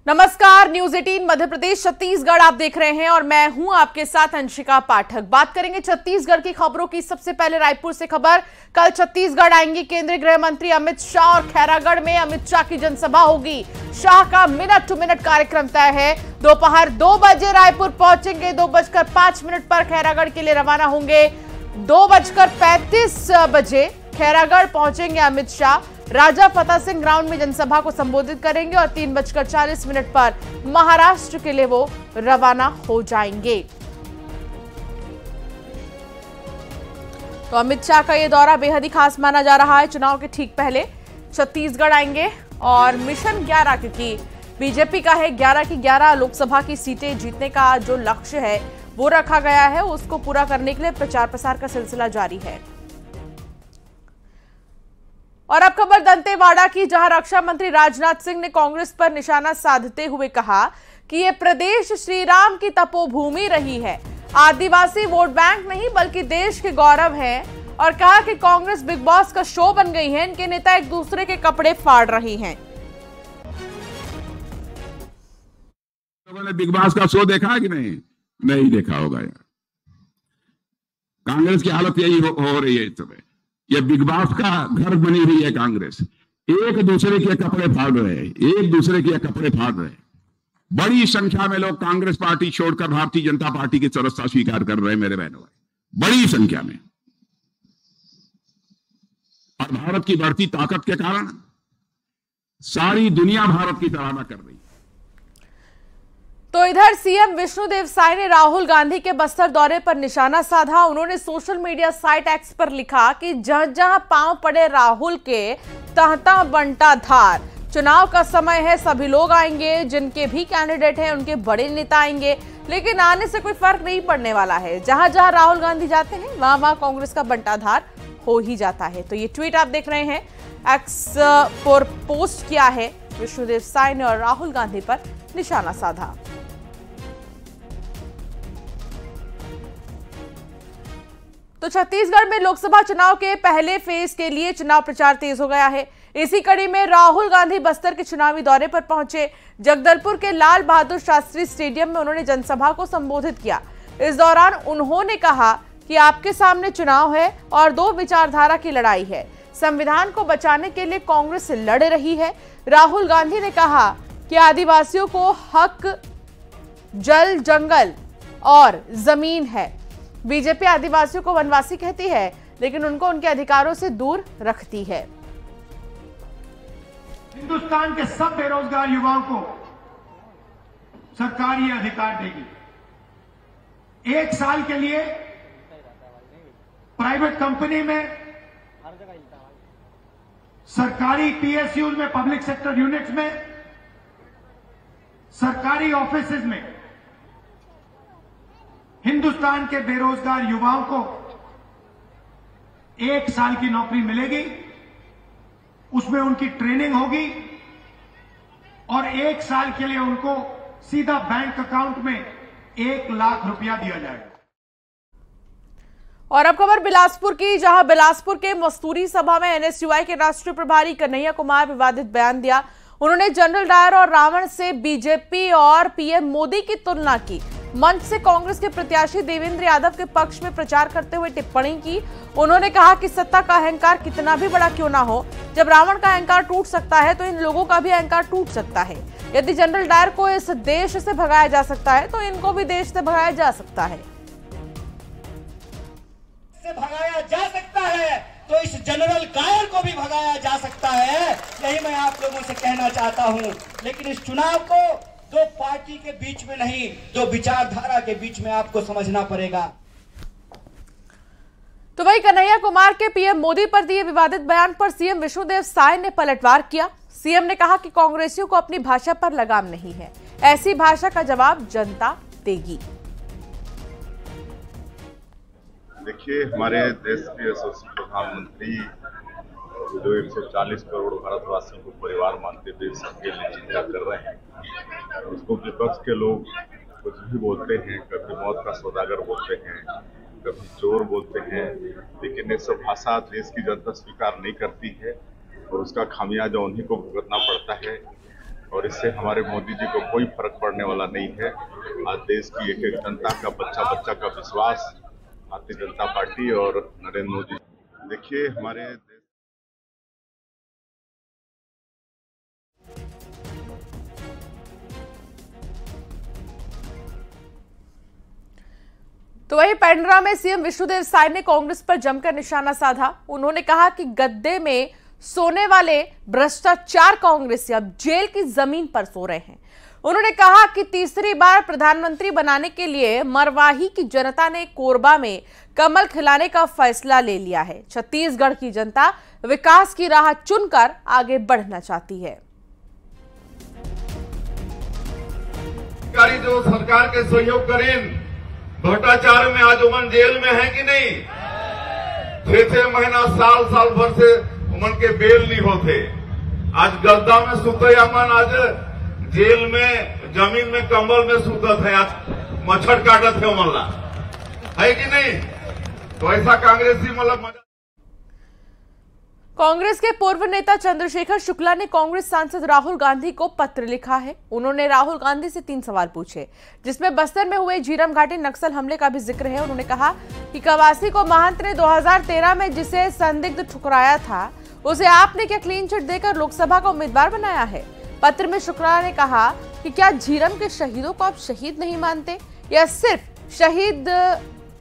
नमस्कार, न्यूज 18 मध्य प्रदेश छत्तीसगढ़ आप देख रहे हैं और मैं हूं आपके साथ अंशिका पाठक। बात करेंगे छत्तीसगढ़ की खबरों की। सबसे पहले रायपुर से खबर। कल छत्तीसगढ़ आएंगे केंद्रीय गृह मंत्री अमित शाह और खैरागढ़ में अमित शाह की जनसभा होगी। शाह का मिनट टू मिनट कार्यक्रम तय है। दोपहर 2 बजे रायपुर पहुंचेंगे, 2:05 पर खैरागढ़ के लिए रवाना होंगे। 2:35 बजे खैरागढ़ पहुंचेंगे अमित शाह। राजा फतेह सिंह ग्राउंड में जनसभा को संबोधित करेंगे और 3:40 पर महाराष्ट्र के लिए वो रवाना हो जाएंगे। तो अमित शाह का ये दौरा बेहद ही खास माना जा रहा है। चुनाव के ठीक पहले छत्तीसगढ़ आएंगे और मिशन 11, क्योंकि बीजेपी का है 11 की 11 लोकसभा की सीटें जीतने का जो लक्ष्य है वो रखा गया है, उसको पूरा करने के लिए प्रचार प्रसार का सिलसिला जारी है। और अब खबर दंतेवाड़ा की, जहां रक्षा मंत्री राजनाथ सिंह ने कांग्रेस पर निशाना साधते हुए कहा कि यह प्रदेश श्री राम की तपोभूमि रही है। आदिवासी वोट बैंक नहीं बल्कि देश के गौरव है। और कहा कि कांग्रेस बिग बॉस का शो बन गई है, इनके नेता एक दूसरे के कपड़े फाड़ रहे हैं। लोगों ने बिग बॉस का शो देखा है कि नहीं देखा होगा यार। कांग्रेस की हालत यही हो रही है इस समय। ये बिग बॉस का घर बनी हुई है कांग्रेस। एक दूसरे के कपड़े फाड़ रहे हैं, एक दूसरे के कपड़े फाड़ रहे हैं। बड़ी संख्या में लोग कांग्रेस पार्टी छोड़कर भारतीय जनता पार्टी की सदस्यता स्वीकार कर रहे हैं मेरे बहनों, बड़ी संख्या में। और भारत की बढ़ती ताकत के कारण सारी दुनिया भारत की सराहना कर रही है। तो इधर सीएम विष्णुदेव साय ने राहुल गांधी के बस्तर दौरे पर निशाना साधा। उन्होंने सोशल मीडिया साइट एक्स पर लिखा कि जहां जहां पांव पड़े राहुल के, तहता बंटा धार। चुनाव का समय है, सभी लोग आएंगे, जिनके भी कैंडिडेट हैं उनके बड़े नेता आएंगे, लेकिन आने से कोई फर्क नहीं पड़ने वाला है। जहां जहां राहुल गांधी जाते हैं वहां वहां कांग्रेस का बंटाधार हो ही जाता है। तो ये ट्वीट आप देख रहे हैं, एक्स पर पोस्ट किया है विष्णुदेव साय ने और राहुल गांधी पर निशाना साधा। तो छत्तीसगढ़ में लोकसभा चुनाव के पहले फेज के लिए चुनाव प्रचार तेज हो गया है। इसी कड़ी में राहुल गांधी बस्तर के चुनावी दौरे पर पहुंचे। जगदलपुर के लाल बहादुर शास्त्री स्टेडियम में उन्होंने जनसभा को संबोधित किया। इस दौरान उन्होंने कहा कि आपके सामने चुनाव है और 2 विचारधारा की लड़ाई है। संविधान को बचाने के लिए कांग्रेस लड़ रही है। राहुल गांधी ने कहा कि आदिवासियों को हक जल, जंगल और जमीन है। बीजेपी आदिवासियों को वनवासी कहती है, लेकिन उनको उनके अधिकारों से दूर रखती है। हिंदुस्तान के सब बेरोजगार युवाओं को सरकार ये अधिकार देगी। 1 साल के लिए प्राइवेट कंपनी में, सरकारी पीएसयूज में, पब्लिक सेक्टर यूनिट्स में, सरकारी ऑफिसेज में हिंदुस्तान के बेरोजगार युवाओं को 1 साल की नौकरी मिलेगी। उसमें उनकी ट्रेनिंग होगी और 1 साल के लिए उनको सीधा बैंक अकाउंट में 1 लाख रुपया दिया जाएगा। और अब खबर बिलासपुर की, जहां बिलासपुर के मस्तूरी सभा में एनएसयूआई के राष्ट्रीय प्रभारी कन्हैया कुमार विवादित बयान दिया। उन्होंने जनरल डायर और रावण से बीजेपी और पीएम मोदी की तुलना की। मंच से कांग्रेस के प्रत्याशी देवेंद्र यादव के पक्ष में प्रचार करते हुए टिप्पणी की। उन्होंने कहा कि सत्ता का अहंकार कितना भी बड़ा क्यों ना हो, जब रावण का अहंकार टूट सकता है तो इन लोगों का भी अहंकार टूट सकता है। यदि जनरल डायर को इस देश से भगाया जा सकता है तो इनको भी देश से भगाया जा सकता है। भगाया जा सकता है तो इस जनरल डायर को भी भगाया जा सकता है। यही मैं आप लोगों से कहना चाहता हूं। लेकिन इस चुनाव को 2 पार्टी के बीच में नहीं, 2 विचारधारा के बीच में आपको समझना पड़ेगा। तो वही कन्हैया कुमार के पीएम मोदी पर दिए विवादित बयान पर सीएम विष्णुदेव साय ने पलटवार किया। सीएम ने कहा कि कांग्रेसियों को अपनी भाषा पर लगाम नहीं है, ऐसी भाषा का जवाब जनता देगी। देखिए, हमारे देश के यशस्वी प्रधानमंत्री जो 140 करोड़ भारतवासियों को परिवार मानते हुए सबके लिए चिंता कर रहे हैं, उसको विपक्ष के लोग कुछ भी बोलते हैं, कभी मौत का सौदागर बोलते हैं, कभी चोर बोलते हैं, लेकिन ये सब भाषा देश की जनता स्वीकार नहीं करती है और उसका खामियाजा उन्हीं को भुगतना पड़ता है। और इससे हमारे मोदी जी को कोई फर्क पड़ने वाला नहीं है। आज देश की एक एक जनता का बच्चा बच्चा का विश्वास भारतीय जनता पार्टी और नरेंद्र मोदी। देखिए हमारे तो वही पेंड्रा में सीएम विष्णुदेव साय ने कांग्रेस पर जमकर निशाना साधा। उन्होंने कहा कि गद्दे में सोने वाले भ्रष्टाचार कांग्रेसी अब जेल की जमीन पर सो रहे हैं। उन्होंने कहा कि तीसरी बार प्रधानमंत्री बनाने के लिए मरवाही की जनता ने कोरबा में कमल खिलाने का फैसला ले लिया है। छत्तीसगढ़ की जनता विकास की राह चुनकर आगे बढ़ना चाहती है। जो सरकार के सहयोग करें, भ्रष्टाचार में आज उमन जेल में है कि नहीं? 6 महीना साल साल भर से उमन के बेल नहीं होते। आज गद्दा में सुते अमन, आज जेल में जमीन में कंबल में सुतत है, आज मच्छर काटत है उमन ला, है कि नहीं? तो ऐसा कांग्रेसी मतलब कांग्रेस के पूर्व नेता चंद्रशेखर शुक्ला ने कांग्रेस सांसद राहुल गांधी को पत्र लिखा है। उन्होंने राहुल गांधी से 3 सवाल पूछे, जिसमें बस्तर में हुए झीरम घाटी नक्सल हमले का भी जिक्र है। उन्होंने कहा कि कवासी को महंत ने 2013 में जिसे संदिग्ध ठुकराया था, उसे आपने क्या क्लीन चिट देकर लोकसभा का उम्मीदवार बनाया है? पत्र में शुक्ला ने कहा कि क्या झीरम के शहीदों को आप शहीद नहीं मानते, या सिर्फ शहीद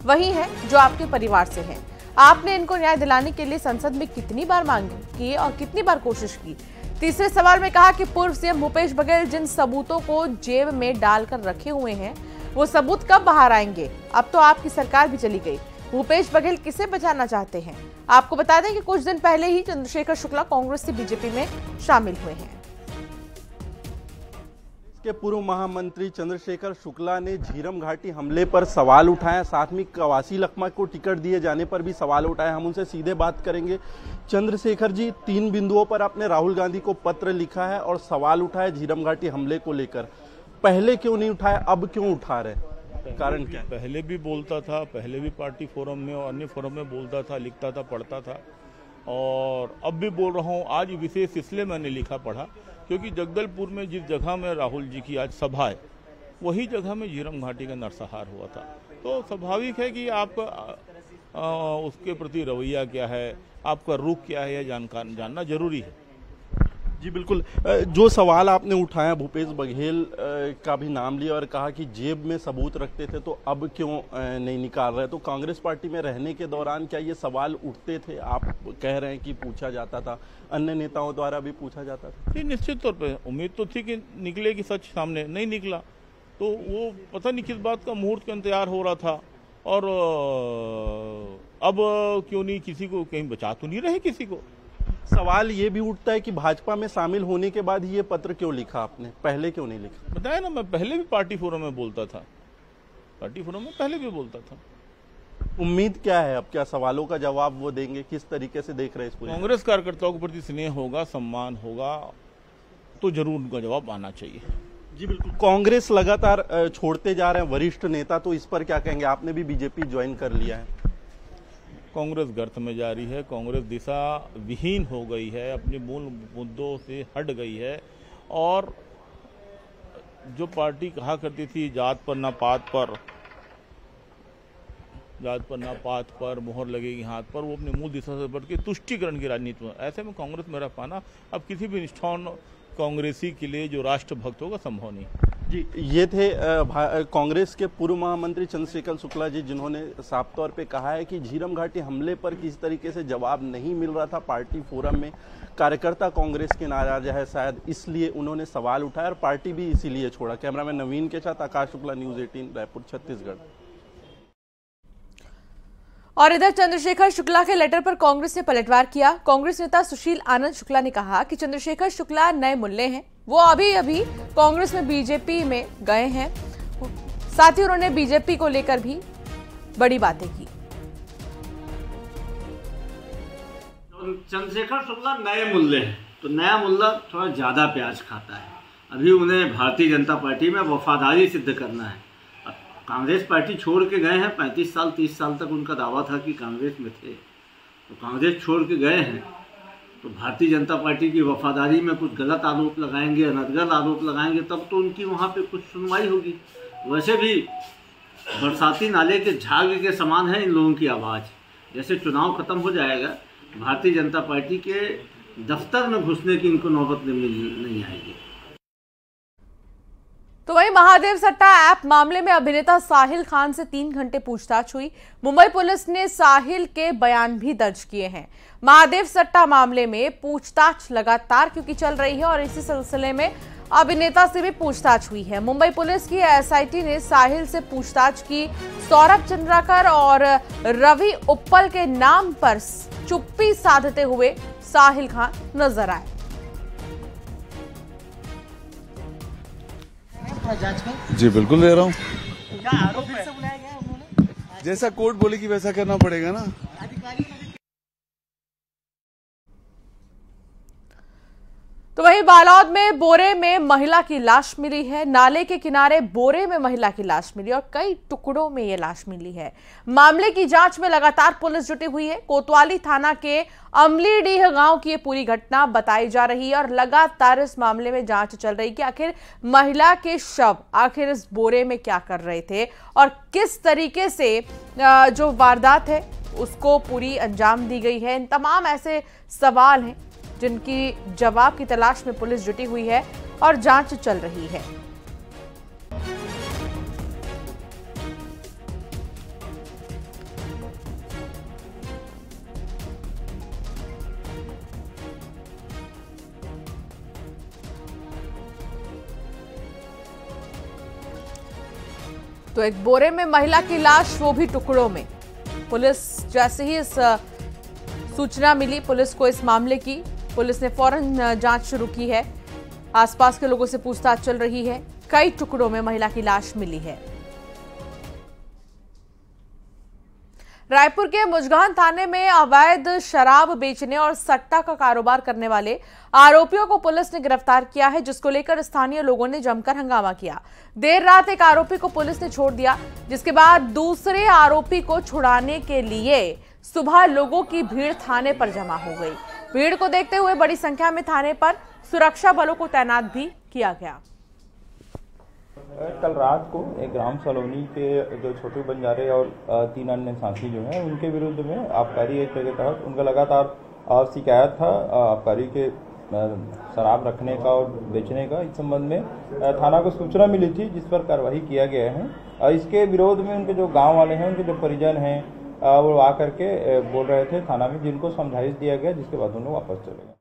वही है जो आपके परिवार से है? आपने इनको न्याय दिलाने के लिए संसद में कितनी बार मांग की और कितनी बार कोशिश की? तीसरे सवाल में कहा कि पूर्व सीएम भूपेश बघेल जिन सबूतों को जेब में डालकर रखे हुए हैं, वो सबूत कब बाहर आएंगे? अब तो आपकी सरकार भी चली गई, भूपेश बघेल किसे बचाना चाहते हैं? आपको बता दें कि कुछ दिन पहले ही चंद्रशेखर शुक्ला कांग्रेस से बीजेपी में शामिल हुए हैं। के पूर्व महामंत्री चंद्रशेखर शुक्ला ने झीरम घाटी हमले पर सवाल उठाया, साथ में कवासी लखमा को टिकट दिए जाने पर भी सवाल उठाया। हम उनसे सीधे बात करेंगे। चंद्रशेखर जी, 3 बिंदुओं पर आपने राहुल गांधी को पत्र लिखा है और सवाल उठाया झीरम घाटी हमले को लेकर। पहले क्यों नहीं उठाया, अब क्यों उठा रहे? कारण क्या? पहले भी बोलता था, पहले भी पार्टी फोरम में और अन्य फोरम में बोलता था, लिखता था, पढ़ता था, और अब भी बोल रहा हूँ। आज विशेष इसलिए मैंने लिखा पढ़ा क्योंकि जगदलपुर में जिस जगह में राहुल जी की आज सभा है, वही जगह में झीरम घाटी का नरसंहार हुआ था। तो स्वाभाविक है कि आपका उसके प्रति रवैया क्या है, आपका रुख क्या है, यह जानना जरूरी है। जी बिल्कुल। जो सवाल आपने उठाया, भूपेश बघेल का भी नाम लिया और कहा कि जेब में सबूत रखते थे, तो अब क्यों नहीं निकाल रहे? तो कांग्रेस पार्टी में रहने के दौरान क्या ये सवाल उठते थे? आप कह रहे हैं कि पूछा जाता था, अन्य नेताओं द्वारा भी पूछा जाता था। जी निश्चित तौर पे उम्मीद तो थी कि निकलेगी सच सामने, नहीं निकला तो वो पता नहीं किस बात का मुहूर्त का इंतजार हो रहा था। और अब क्यों नहीं, किसी को कहीं बचा तो नहीं रहे किसी को। सवाल ये भी उठता है कि भाजपा में शामिल होने के बाद ही ये पत्र क्यों लिखा आपने, पहले क्यों नहीं लिखा? बताया ना, मैं पहले भी पार्टी फोरम में बोलता था, पार्टी फोरम में पहले भी बोलता था। उम्मीद क्या है, अब क्या सवालों का जवाब वो देंगे? किस तरीके से देख रहे हैं इसको? कांग्रेस कार्यकर्ताओं के प्रति स्नेह होगा, सम्मान होगा, तो जरूर उनका जवाब आना चाहिए। जी बिल्कुल। कांग्रेस लगातार छोड़ते जा रहे हैं वरिष्ठ नेता, तो इस पर क्या कहेंगे? आपने भी बीजेपी ज्वाइन कर लिया है। कांग्रेस गर्त में जा रही है, कांग्रेस दिशा विहीन हो गई है, अपने मूल मुद्दों से हट गई है। और जो पार्टी कहा करती थी जात पर ना पात पर मोहर लगेगी हाथ पर, वो अपने मूल दिशा से बढ़ के तुष्टिकरण की राजनीति में, ऐसे में कांग्रेस में रह पाना अब किसी भी निष्ठावान कांग्रेसी के लिए जो राष्ट्रभक्त होगा संभव नहीं। जी, ये थे कांग्रेस के पूर्व महामंत्री चंद्रशेखर शुक्ला जी, जिन्होंने साफ तौर पे कहा है कि झीरम घाटी हमले पर किस तरीके से जवाब नहीं मिल रहा था पार्टी फोरम में। कार्यकर्ता कांग्रेस के नाराज है, शायद इसलिए उन्होंने सवाल उठाया और पार्टी भी इसीलिए छोड़ा। कैमरामैन नवीन के साथ आकाश शुक्ला, न्यूज 18 रायपुर, छत्तीसगढ़। और इधर चंद्रशेखर शुक्ला के लेटर पर कांग्रेस ने पलटवार किया। कांग्रेस नेता सुशील आनंद शुक्ला ने कहा कि चंद्रशेखर शुक्ला नए मुल्ले हैं, वो अभी कांग्रेस में बीजेपी में गए हैं। साथ ही उन्होंने बीजेपी को लेकर भी बड़ी बातें की। चंद्रशेखर शुक्ला नए मुल्ले हैं, तो नया मुल्ला थोड़ा ज्यादा प्याज खाता है। अभी उन्हें भारतीय जनता पार्टी में वफादारी सिद्ध करना है। कांग्रेस पार्टी छोड़ के गए हैं, 35 साल 30 साल तक उनका दावा था कि कांग्रेस में थे, तो कांग्रेस छोड़ के गए हैं। तो भारतीय जनता पार्टी की वफादारी में कुछ गलत आरोप लगाएंगे, अनर्गल आरोप लगाएंगे, तब तो उनकी वहाँ पे कुछ सुनवाई होगी। वैसे भी बरसाती नाले के झाग के समान है इन लोगों की आवाज़। जैसे चुनाव खत्म हो जाएगा, भारतीय जनता पार्टी के दफ्तर में घुसने की इनको नौबत नहीं आएगी। तो वहीं महादेव सट्टा ऐप मामले में अभिनेता साहिल खान से 3 घंटे पूछताछ हुई। मुंबई पुलिस ने साहिल के बयान भी दर्ज किए हैं। महादेव सट्टा मामले में पूछताछ लगातार क्योंकि चल रही है और इसी सिलसिले में अभिनेता से भी पूछताछ हुई है। मुंबई पुलिस की एसआईटी ने साहिल से पूछताछ की। सौरभ चंद्राकर और रवि उप्पल के नाम पर चुप्पी साधते हुए साहिल खान नजर आए। जी बिल्कुल दे रहा हूँ। जैसा कोर्ट बोलेगी वैसा करना पड़ेगा ना। तो वहीं बालौद में बोरे में महिला की लाश मिली है। नाले के किनारे बोरे में महिला की लाश मिली और कई टुकड़ों में यह लाश मिली है। मामले की जांच में लगातार पुलिस जुटी हुई है। कोतवाली थाना के अमलीडीह गांव की ये पूरी घटना बताई जा रही है और लगातार इस मामले में जांच चल रही कि आखिर महिला के शव आखिर इस बोरे में क्या कर रहे थे और किस तरीके से जो वारदात है उसको पूरी अंजाम दी गई है। इन तमाम ऐसे सवाल हैं जिनकी जवाब की तलाश में पुलिस जुटी हुई है और जांच चल रही है। तो एक बोरे में महिला की लाश, वो भी टुकड़ों में। पुलिस जैसे ही इस सूचना मिली पुलिस को इस मामले की, पुलिस ने फौरन जांच शुरू की है। आसपास के लोगों से पूछताछ चल रही है। कई टुकड़ों में महिला की लाश मिली है। रायपुर के मुजगान थाने में अवैध शराब बेचने और सट्टा का कारोबार करने वाले आरोपियों को पुलिस ने गिरफ्तार किया है, जिसको लेकर स्थानीय लोगों ने जमकर हंगामा किया। देर रात एक आरोपी को पुलिस ने छोड़ दिया, जिसके बाद दूसरे आरोपी को छुड़ाने के लिए सुबह लोगों की भीड़ थाने पर जमा हो गई। भीड़ को देखते हुए बड़ी संख्या में थाने पर सुरक्षा बलों को तैनात भी किया गया। कल रात को एक ग्राम सलोनी के जो छोटू बंजारे और 3 अन्य साथी जो हैं उनके विरुद्ध में आबकारी एक्ट के तहत उनका लगातार शिकायत था आबकारी के शराब रखने का और बेचने का। इस संबंध में थाना को सूचना मिली थी, जिस पर कार्रवाई किया गया है। इसके विरोध में उनके जो गांव वाले हैं, उनके जो परिजन हैं, वो आकर के बोल रहे थे थाना में, जिनको समझाइश दिया गया, जिसके बाद उन लोग वापस चले गए।